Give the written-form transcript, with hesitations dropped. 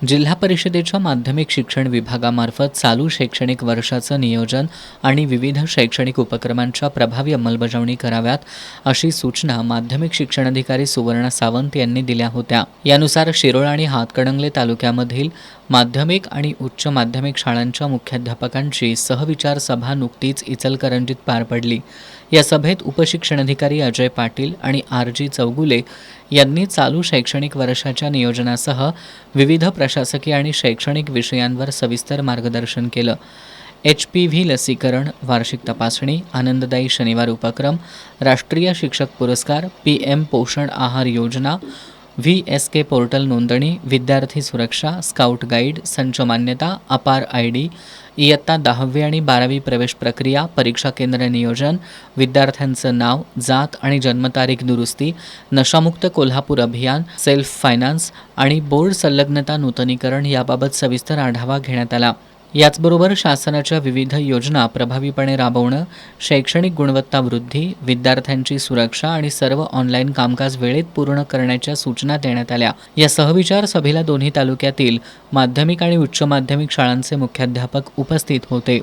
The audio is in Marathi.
जिल्हा परिषदेच्या माध्यमिक शिक्षण विभागामार्फत चालू शैक्षणिक वर्षाचं नियोजन आणि विविध शैक्षणिक उपक्रमांच्या प्रभावी अंमलबजावणी कराव्यात अशी सूचना माध्यमिक शिक्षणाधिकारी सुवर्णा सावंत यांनी दिल्या होत्या। यानुसार शिरोळ आणि हातकणंगले तालुक्यामधील माध्यमिक आणि उच्च माध्यमिक शाळांच्या मुख्याध्यापकांची सहविचार सभा नुकतीच इचलकरंजीत पार पडली। या सभेत उपशिक्षणाधिकारी अजय पाटील आणि RG चौगुले यांनी चालू शैक्षणिक वर्षाच्या नियोजनासह विविध प्रशासकीय आणि शैक्षणिक विषयांवर सविस्तर मार्गदर्शन केलं। HPV लसीकरण, वार्षिक तपासणी, आनंददायी शनिवार उपक्रम, राष्ट्रीय शिक्षक पुरस्कार, PM पोषण आहार योजना, VSK पोर्टल नोंदणी, विद्यार्थी सुरक्षा, स्काउट गाईड, संच मान्यता, अपार ID, इयत्ता 10वी आणि 12वी प्रवेश प्रक्रिया, परीक्षा केंद्र नियोजन, विद्यार्थ्यांचं नाव, जात आणि जन्मतारीख दुरुस्ती, नशामुक्त कोल्हापूर अभियान, सेल्फ फायनान्स आणि बोर्ड संलग्नता नूतनीकरण याबाबत सविस्तर आढावा घेण्यात आला। याचबरोबर शासनाच्या विविध योजना प्रभावीपणे राबवणं, शैक्षणिक गुणवत्ता वृद्धी, विद्यार्थ्यांची सुरक्षा आणि सर्व ऑनलाईन कामकाज वेळेत पूर्ण करण्याच्या सूचना देण्यात आल्या। या सहविचार सभेला दोन्ही तालुक्यातील माध्यमिक आणि उच्च माध्यमिक शाळांचे मुख्याध्यापक उपस्थित होते।